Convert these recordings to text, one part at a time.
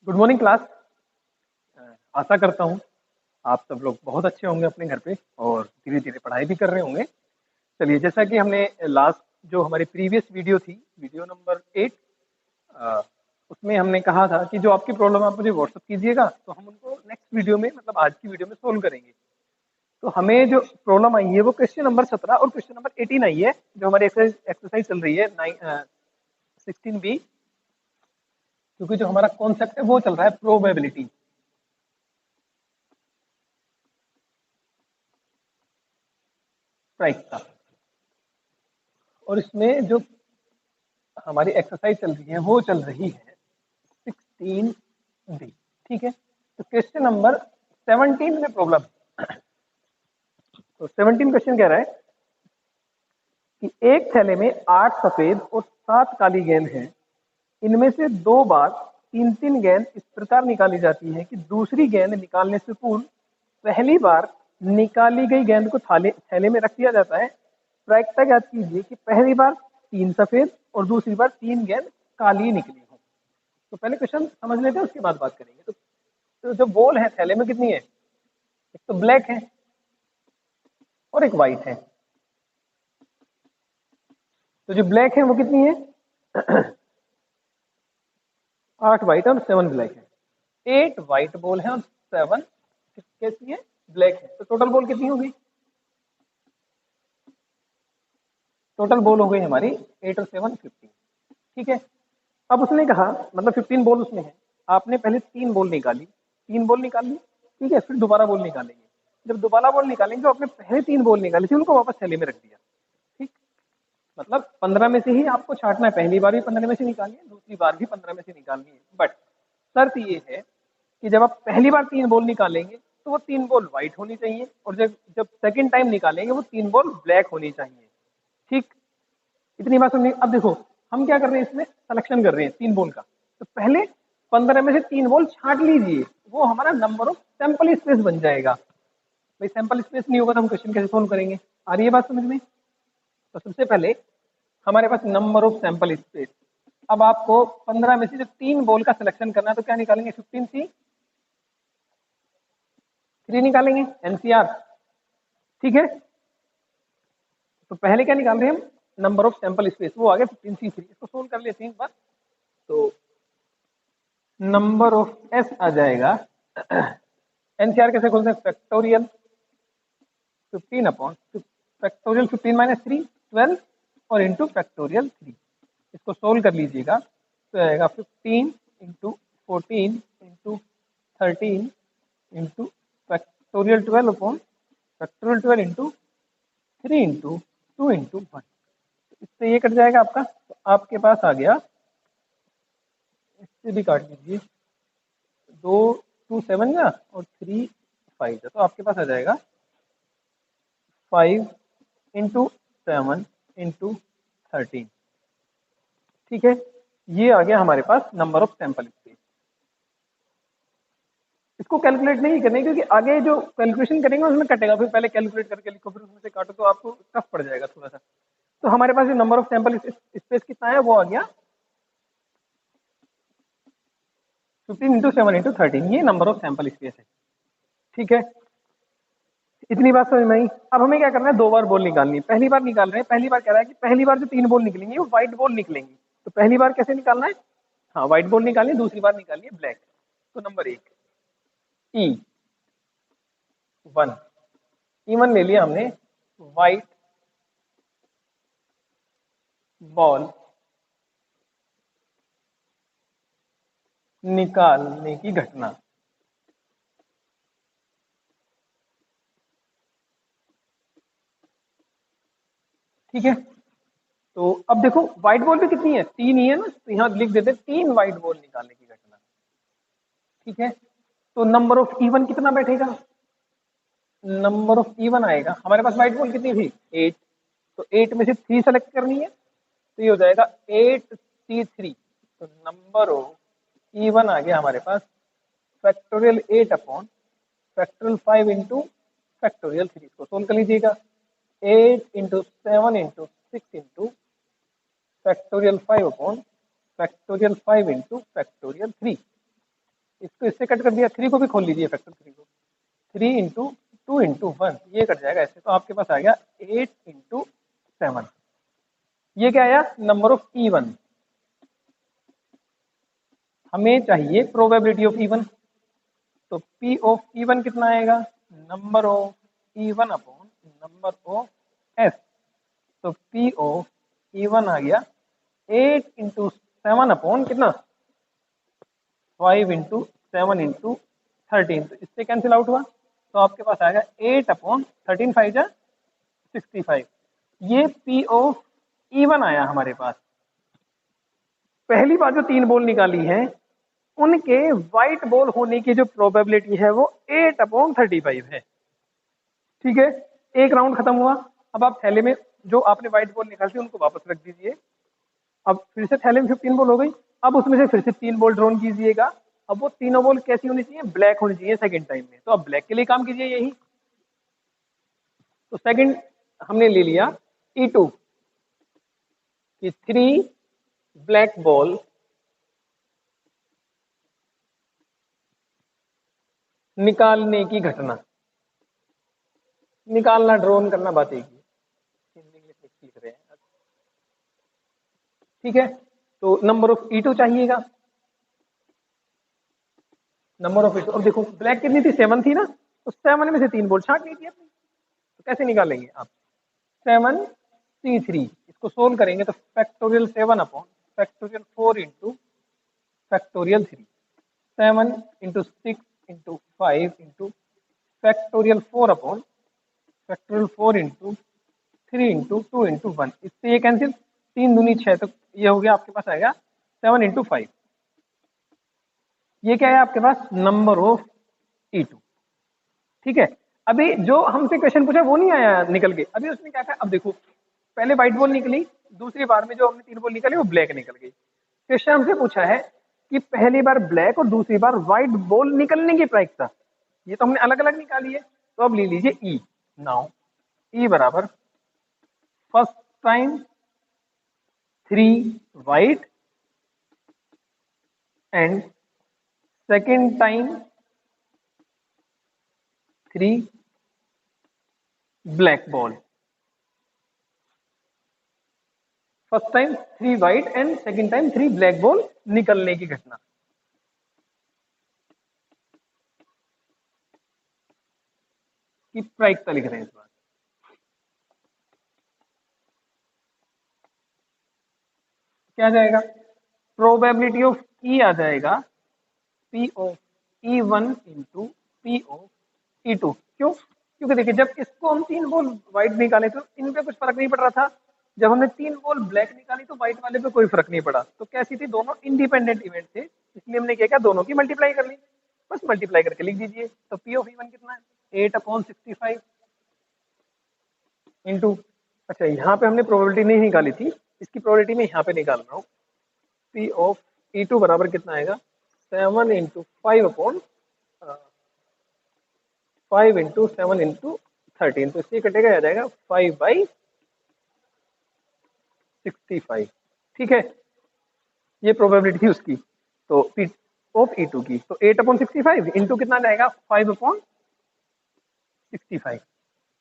Good morning class. आशा करता हूँ आप सब लोग बहुत अच्छे होंगे अपने घर पे और धीरे धीरे पढ़ाई भी कर रहे होंगे। चलिए, जैसा कि हमने लास्ट जो हमारी प्रीवियस वीडियो थी, वीडियो नंबर 8, उसमें हमने कहा था कि जो आपकी प्रॉब्लम आप मुझे व्हाट्सअप कीजिएगा तो हम उनको नेक्स्ट वीडियो में, मतलब आज की वीडियो में सोल्व करेंगे। तो हमें जो प्रॉब्लम आई है वो क्वेश्चन नंबर 17 और क्वेश्चन नंबर 18 आई है, जो हमारी एक्सरसाइज चल रही है 16B, क्योंकि जो हमारा कॉन्सेप्ट है वो चल रहा है प्रोबेबिलिटी। प्रायिकता। और इसमें जो हमारी एक्सरसाइज चल रही है वो चल रही है 16B। ठीक है, तो क्वेश्चन नंबर 17 में प्रॉब्लम है। तो 17 क्वेश्चन कह रहा है कि एक थैले में 8 सफेद और 7 काली गेंद हैं। इनमें से 2 बार 3-3 गेंद इस प्रकार निकाली जाती है कि दूसरी गेंद निकालने से पूर्व पहली बार निकाली गई गेंद को थैले में रख दिया जाता है। प्रायिकता ज्ञात कीजिए कि पहली बार 3 सफेद और दूसरी बार 3 गेंद काली निकली हो। तो पहले क्वेश्चन समझ लेते हैं, उसके बाद बात करेंगे। तो जो बॉल है थैले में कितनी है? एक तो ब्लैक है और एक व्हाइट है। तो जो ब्लैक है वो कितनी है? 8 व्हाइट और 7 ब्लैक है। 8 व्हाइट बॉल है और 7 कैसी है? ब्लैक है। तो टोटल बॉल कितनी होगी? टोटल बॉल हो गई हमारी 8 और 7 15। ठीक है, अब उसने कहा, मतलब 15 बॉल उसमें है। आपने पहले 3 बॉल निकाली, 3 बॉल निकाल ली। ठीक है, फिर दोबारा बॉल निकालेंगे। जब दोबारा बॉल निकालेंगे तो आपने पहले 3 बॉल निकाली थी उनको वापस थैली में रख दिया। ठीक, मतलब 15 में से ही आपको छांटना है। पहली बार भी 15 में से निकालनी है, दूसरी बार भी 15 में से निकालनी है। बट शर्त ये है कि जब आप पहली बार 3 बॉल निकालेंगे तो वो 3 बॉल व्हाइट होनी चाहिए, और जब जब सेकेंड टाइम निकालेंगे वो 3 बॉल ब्लैक होनी चाहिए। ठीक, इतनी बात समझिए। अब देखो, हम क्या कर रहे हैं, इसमें सिलेक्शन कर रहे हैं 3 बॉल का। तो पहले 15 में से 3 बॉल छांट लीजिए, वो हमारा नंबर ऑफ सैंपल स्पेस बन जाएगा। भाई सैंपल स्पेस नहीं होगा तो हम क्वेश्चन कैसे सोल्व करेंगे? आ रही है बात समझ में? तो सबसे पहले हमारे पास नंबर ऑफ सैंपल स्पेस। अब आपको 15 में से जो 3 बॉल का सिलेक्शन करना है तो क्या निकालेंगे? 15C 3 निकालेंगे, एनसीआर। ठीक है, तो पहले क्या निकाल रहे हैं हम? नंबर ऑफ सैंपल स्पेस, वो आ गया 15C3। इसको सोल्व कर लेते हैं एक बार। तो नंबर ऑफ एस आ जाएगा, एनसीआर कैसे खोलते हैं? फैक्टोरियल 15 अपॉन फैक्टोरियल 15 माइनस 3 12 और इंटू फैक्टोरियल 3। इसको सोल्व कर लीजिएगा तो आएगा 15 into 14 into 13 into factorial 12 upon factorial 12 into 3 into 2 into 1। इससे ये कट जाएगा आपका, तो आपके पास आ गया, इससे भी काट लीजिए, 2 2 7 का और 3 5 का, तो आपके पास आ जाएगा 5 इंटू 7 इंटू 13। ठीक है, ये आ गया हमारे पास नंबर ऑफ सैंपल स्पेस। इसको कैलकुलेट नहीं करने, क्योंकि आगे जो कैलकुलेशन करेंगे उसमें कटेगा। फिर पहले कैलकुलेट करके लिखो, फिर उसमें से काटो, तो आपको टफ पड़ जाएगा थोड़ा सा। तो हमारे पास जो नंबर ऑफ सैंपल स्पेस कितना है, वो आ गया 15 इंटू 7 इंटू 13। ये नंबर ऑफ सैंपल स्पेस है। ठीक है, इतनी बात समझ में आई। अब हमें क्या करना है? 2 बार बॉल निकालनी है। पहली बार निकाल रहे हैं, पहली बार कह रहा है कि पहली बार जो 3 बॉल निकलेंगी वो व्हाइट बॉल निकलेंगी। तो पहली बार कैसे निकालना है? हाँ, व्हाइट बॉल निकालनी है, दूसरी बार निकालनी है ब्लैक। तो नंबर 1 E1, E1 ले लिया हमने, व्हाइट बॉल निकालने की घटना। ठीक है, तो अब देखो व्हाइट बॉल भी कितनी है? 3 ही है ना, तो यहाँ लिख देते 3 व्हाइट बॉल निकालने की घटना। ठीक है, तो नंबर ऑफ E1 कितना बैठेगा? नंबर ऑफ E1 आएगा, हमारे पास व्हाइट बॉल कितनी थी? 8। तो 8 में से 3 सेलेक्ट करनी है, तो ये हो जाएगा 8C3। तो नंबर ऑफ E1 आ गया हमारे पास factorial 8 upon factorial 5 into factorial 3। इसको सोल्व कर लीजिएगा। 8 into 7 into 6 into factorial 5 upon factorial 5 into factorial 3। इसको इससे कट कर दिया, 3 को भी खोल लीजिए फैक्टर 3 को, 3 इंटू 2 इंटू 1 ये कट जाएगा ऐसे, तो आपके पास आ गया 8 इंटू 7। ये क्या आया, नंबर ऑफ इवन। हमें चाहिए प्रोबेबिलिटी ऑफ इवन, तो पी ऑफ इवन कितना आएगा, number of even upon number of S. तो पी ऑफ इवन आ गया 8 इंटू 7 अपॉन कितना, 5 इंटू 7 इंटू 13, तो इससे कैंसिल आउट हुआ, तो आपके पास आएगा 8 अपॉन 13 5 जा 65। ये पी ऑफ इवन आया हमारे पास। पहली बार जो 3 बॉल निकाली है उनके व्हाइट बॉल होने की जो प्रोबेबिलिटी है वो 8 अपॉन 35 है। ठीक है, एक राउंड खत्म हुआ। अब आप थैले में जो आपने व्हाइट बॉल निकाली थी उनको वापस रख दीजिए। अब फिर से थैले में 15 बॉल हो गई। अब उसमें से फिर से 3 बॉल ड्रॉन कीजिएगा। अब वो तीनों बॉल कैसी होनी चाहिए, ब्लैक होनी चाहिए सेकंड टाइम में। तो अब ब्लैक के लिए काम कीजिए यही। तो सेकंड हमने ले लिया E2 कि 3 ब्लैक बॉल निकालने की घटना। निकालना ड्रोन करना बात एक ही, इंग्लिश में सीख रहे हैं। ठीक है, तो नंबर ऑफ E2 चाहिएगा, नंबर ऑफ E2। अब देखो ब्लैक कितनी थी, 7 थी ना, तो 7 में से 3 बॉल छांट लीजिए अपनी। तो कैसे निकालेंगे आप, 7 C3, इसको सोल्व करेंगे तो factorial 7 upon factorial 4 into factorial 3, 7 into 6 into 5 into factorial 4 upon factorial 4 into 3 into 2 into 1। इससे ये कैंसिल, 3 दूनी 6, तो ये हो गया आपके पास आएगा 7 इंटू 5। ये क्या है आपके पास, नंबर ऑफ E2। ठीक है, अभी जो हमसे क्वेश्चन पूछा वो नहीं आया निकल के। अभी उसने क्या कहा, अब देखो पहले व्हाइट बॉल निकली, दूसरी बार में जो हमने 3 बॉल निकाली वो ब्लैक निकल गई। क्वेश्चन हमसे पूछा है कि पहली बार ब्लैक और दूसरी बार व्हाइट बॉल निकलने की प्रायिकता, ये तो हमने अलग अलग निकाली है। तो अब ले लीजिए ई। नाउ ई बराबर first time 3 white and second time 3 black ball. First time 3 white and second time 3 black ball निकलने की घटना। की प्रायिकता लिख रहे हैं इस बार। क्या जाएगा, प्रोबेबिलिटी ऑफ ई आ जाएगा P of E1 into P of E2। क्यों, क्योंकि देखिए जब इसको हम 3 बॉल व्हाइट निकाले तो इन पे कुछ फर्क नहीं पड़ रहा था। जब हमने 3 बॉल ब्लैक निकाली तो व्हाइट वाले पे कोई फर्क नहीं पड़ा। तो कैसी थी, दोनों इंडिपेंडेंट इवेंट थे, इसलिए हमने क्या किया, दोनों की मल्टीप्लाई कर ली। बस मल्टीप्लाई करके लिख दीजिए। तो पी ऑफ E1 कितना है, 8 अपॉन 65 इंटू, अच्छा यहाँ पे हमने प्रोबेबिलिटी नहीं निकाली थी, इसकी प्रोबेबिलिटी में यहाँ पे निकाल रहा हूँ। पी ऑफ E2 बराबर कितना आएगा, 7 इंटू 5 अपॉन 5 इंटू 7 इंटू 13, तो इसलिए कटेगा, आ जाएगा 5/65। ठीक है, ये प्रोबेबिलिटी थी उसकी। तो पी ऑफ E2 की, तो 8 अपॉन 65 इंटू कितना जाएगा, 5 अपॉन 65।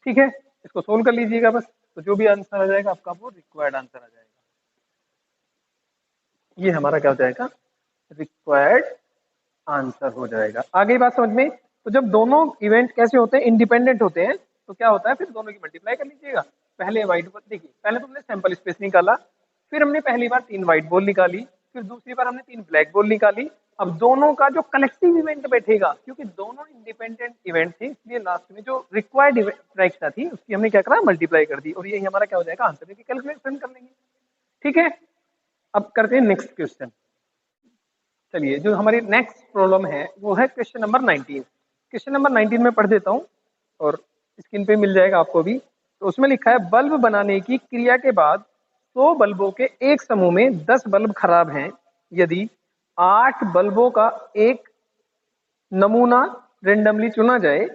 ठीक है, इसको सोल्व कर लीजिएगा बस, तो जो भी आंसर आ जाएगा आपका वो रिक्वायर्ड आंसर आ जाएगा। ये हमारा क्या हो जाएगा, रिक्वायर्ड आंसर हो जाएगा। आगे बात समझ में। तो जब दोनों इवेंट कैसे होते हैं, इंडिपेंडेंट होते हैं, तो क्या होता है, फिर दोनों की मल्टीप्लाई कर लीजिएगा। पहले व्हाइट बॉल, देखिए पहले तो हमने सैंपल स्पेस निकाला, फिर हमने पहली बार 3 व्हाइट बॉल निकाली, फिर दूसरी बार हमने 3 ब्लैक बॉल निकाली। अब दोनों का जो कलेक्टिव इवेंट बैठेगा, क्योंकि दोनों इंडिपेंडेंट इवेंट थे, इसलिए लास्ट में जो रिक्वायर्ड प्रायिकता थी उसकी हमने क्या करा, मल्टीप्लाई कर दी, और यही हमारा क्या हो जाएगा, आंसर की कैलकुलेशन कर लेंगे। ठीक है, अब करते हैं नेक्स्ट क्वेश्चन। चलिए, जो हमारी नेक्स्ट प्रॉब्लम है वो है क्वेश्चन नंबर 19। क्वेश्चन नंबर 19 में पढ़ देता हूँ और स्क्रीन पे मिल जाएगा आपको भी। तो उसमें लिखा है, बल्ब बनाने की क्रिया के बाद 100 बल्बों के एक समूह में 10 बल्ब खराब हैं। यदि 8 बल्बों का एक नमूना रेंडमली चुना जाए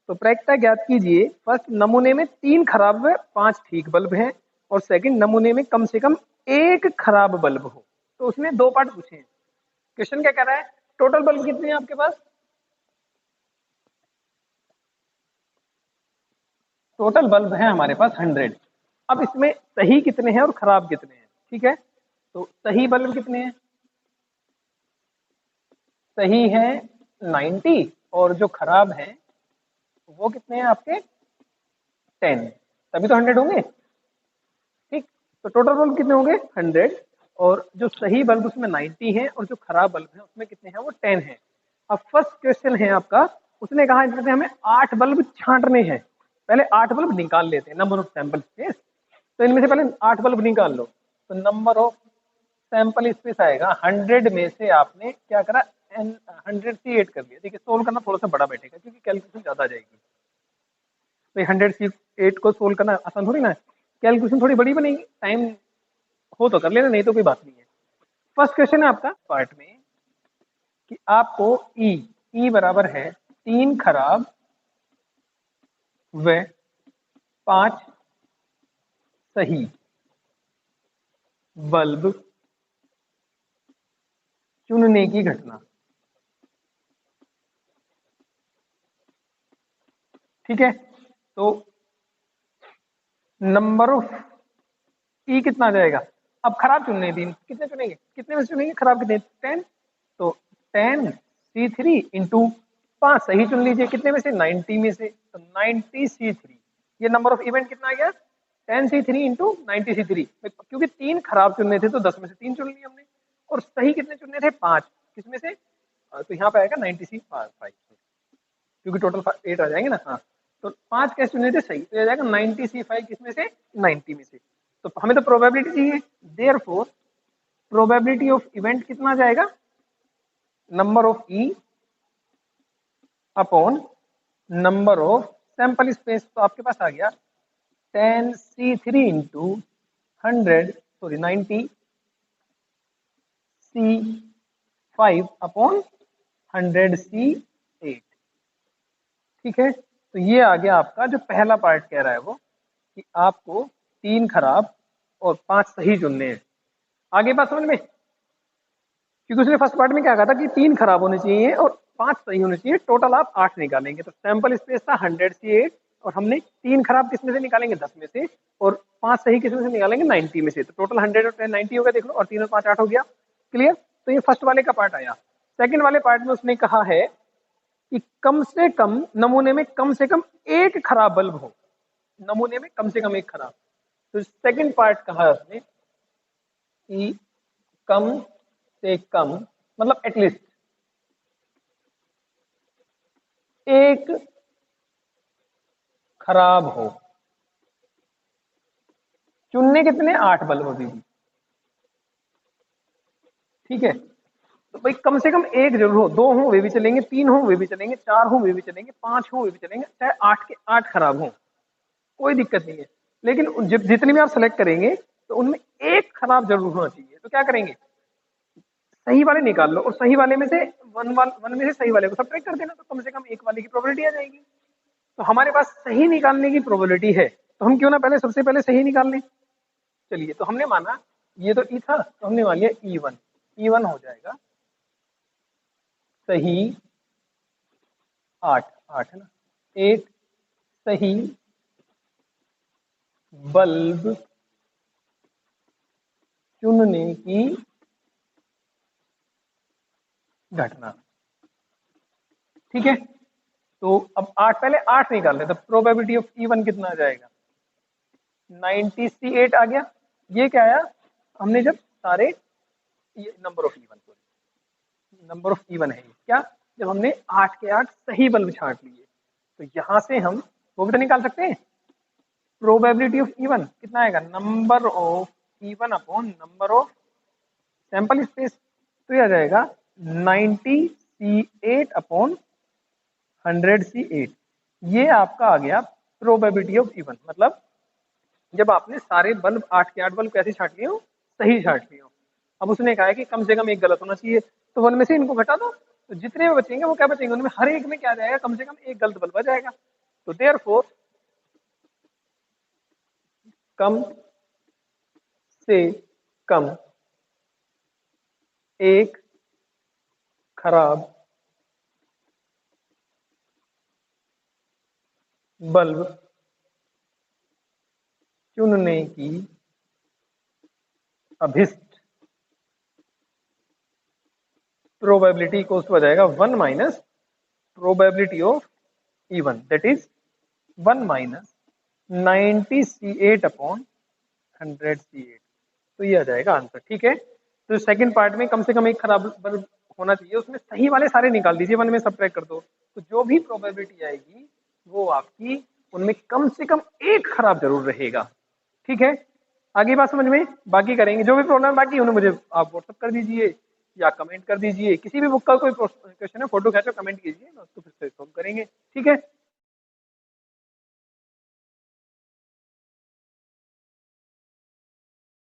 तो प्रायिकता ज्ञात कीजिए। फर्स्ट नमूने में 3 खराब व 5 ठीक बल्ब हैं, और सेकंड नमूने में कम से कम 1 खराब बल्ब हो। तो उसने 2 पार्ट पूछे हैं। क्वेश्चन क्या कह रहा है, टोटल बल्ब कितने हैं आपके पास? टोटल बल्ब है हमारे पास 100। अब इसमें सही कितने हैं और खराब कितने हैं? ठीक है, तो सही बल्ब कितने हैं? सही है 90 और जो खराब है वो कितने हैं आपके? 10। तभी तो 100 होंगे। ठीक, तो टोटल बल्ब कितने होंगे? 100। और जो सही बल्ब उसमें 90 है और जो खराब बल्ब है उसमें कितने हैं? वो 10 है। अब फर्स्ट क्वेश्चन है आपका, उसने कहा जैसे हमें 8 बल्ब छांटने हैं, पहले 8 बल्ब निकाल लेते हैं, नंबर ऑफ सैंपल स्पेस। तो इनमें से पहले 8 बल्ब निकाल लो, तो नंबर ऑफ सैंपल स्पेस आएगा 100 में से आपने क्या करा? 100 से 8 कर दिया। देखिए सोल्व करना थोड़ा सा बड़ा बैठेगा क्योंकि कैलकुलेशन ज्यादा आ जाएगी। तो 100 से 8 को सोल्व करना आसान थोड़ी ना है, कैलकुलेशन थोड़ी बड़ी बनेगी। टाइम हो तो कर लेना, नहीं तो कोई बात नहीं है। फर्स्ट क्वेश्चन है आपका पार्ट में कि आपको ई बराबर है 3 खराब व 5 सही बल्ब चुनने की घटना। ठीक है, तो नंबर ऑफ ई कितना आ जाएगा? अब खराब चुनने हैं 3, कितने चुनेंगे? कितने में से चुनेंगे? खराब कितने? 10। तो 10C3 इंटू 5 सही चुन लीजिए, कितने में से? 90 में से। तो 90C3, ये नंबर ऑफ इवेंट कितना आ गया? 10C3 into 90C3। क्योंकि 3 खराब चुनने थे तो 10 में से 3 चुन लिए हमने। और सही कितने चुनने थे? 5। किसमें से? तो यहाँ पे आएगा 90C5, क्योंकि टोटल 8 आ जाएंगे ना। हाँ, तो 5 कैसे चुने थे? सही, तो ये आ जाएगा 90C5 किसमें से? 90 में से। तो हमें तो प्रोबेबिलिटी चाहिए, देयरफॉर प्रोबेबिलिटी ऑफ इवेंट कितना आ जाएगा? Number of E upon number of sample space. तो आपके पास आ गया 10C3 into 90 C5 upon 100C8। ठीक है, तो ये आ गया आपका जो पहला पार्ट कह रहा है वो, कि आपको 3 खराब और 5 सही चुनने हैं। आगे बात समझ में? क्योंकि उसने फर्स्ट पार्ट में क्या कहा था कि 3 खराब होने चाहिए और 5 सही होने चाहिए, टोटल आप 8 निकालेंगे। तो सैंपल स्पेस था 100C8 और हमने 3 खराब किस में से निकालेंगे? 10 में से। और 5 सही किस में से निकालेंगे? 90 में से। तो टोटल 100 और 10 90 हो गया, देख लो, और 3 और 5 8 हो गया। क्लियर? तो ये फर्स्ट वाले का पार्ट आया। सेकंड वाले पार्ट में उसने कहा है कि कम से कम नमूने में कम से कम एक खराब बल्ब हो, नमूने में कम से कम एक खराब। तो सेकंड पार्ट कहा है उसने कि कम से कम मतलब एटलीस्ट एक खराब हो। चुनने कितने? 8 बल्ब अभी भी। ठीक है, तो भाई कम से कम एक जरूर हो, 2 हो वे भी चलेंगे, 3 हो वे भी चलेंगे, 4 हो वे भी चलेंगे, 5 हो वे भी चलेंगे, चाहे 8 के 8 खराब हो, कोई दिक्कत नहीं है। लेकिन जितनी भी आप सेलेक्ट करेंगे तो उनमें एक खराब जरूर होना चाहिए। तो क्या करेंगे? सही वाले निकाल लो और सही वाले में से वन में से सही वाले को सब्ट्रैक्ट कर देना, तो कम से कम एक वाले की प्रोबेबिलिटी आ जाएगी। तो हमारे पास सही निकालने की प्रोबेबिलिटी है, तो हम क्यों ना पहले सबसे पहले सही निकाल लें। चलिए, तो हमने माना ये तो ई था, तो हमने मान लिया E1। E1 हो जाएगा सही 8, 8 है ना, 8 सही बल्ब चुनने की घटना। ठीक है, तो अब 8, पहले 8 निकाल लें, तो प्रोबेबिलिटी ऑफ E1 कितना आ जाएगा? 90C8 आ गया। ये क्या आया? हमने जब सारे, ये number of E1, number of even है क्या? जब हमने 8 के 8 सही बल्ब छांट लिए, तो यहां से हम वो भी तो निकाल सकते हैं, प्रोबेबिलिटी ऑफ इवन कितना आएगा? Number of even upon number of sample space. तो ये आ जाएगा 90C8 अपॉन 100C8। ये आपका आ गया प्रोबेबिलिटी ऑफ इवन। मतलब जब आपने सारे बल्ब 8 के 8 बल्ब कैसे छाट लिए हो? सही छाट लिए हो। अब उसने कहा है कि कम से कम एक गलत होना चाहिए, तो वन में से इनको घटा दो, तो जितने में बचेंगे वो क्या बचेंगे? उनमें हर एक में क्या आ जाएगा? कम से कम एक गलत बल्ब आ जाएगा। तो देयरफॉर कम से कम एक खराब बल्ब चुनने की अभिष्ट प्रोबेबिलिटी को उसको आ जाएगा 1 minus probability of even, that is 1 minus 90 C8 upon 100 C8। तो ये आ जाएगा आंसर। ठीक है, तो सेकंड पार्ट में कम से कम एक खराब बल्ब होना चाहिए, उसमें सही वाले सारे निकाल दीजिए, 1 में सब्ट्रैक्ट कर दो, तो जो भी प्रोबेबिलिटी आएगी वो आपकी उनमें कम से कम एक खराब जरूर रहेगा। ठीक है, आगे बात समझ में? बाकी करेंगे, जो भी प्रॉब्लम बाकी है उन्हें मुझे आप व्हाट्सअप कर दीजिए या कमेंट कर दीजिए, किसी भी बुक का कोई क्वेश्चन है फोटो खींचो कमेंट कीजिए, तो फिर से सॉल्व करेंगे। ठीक है।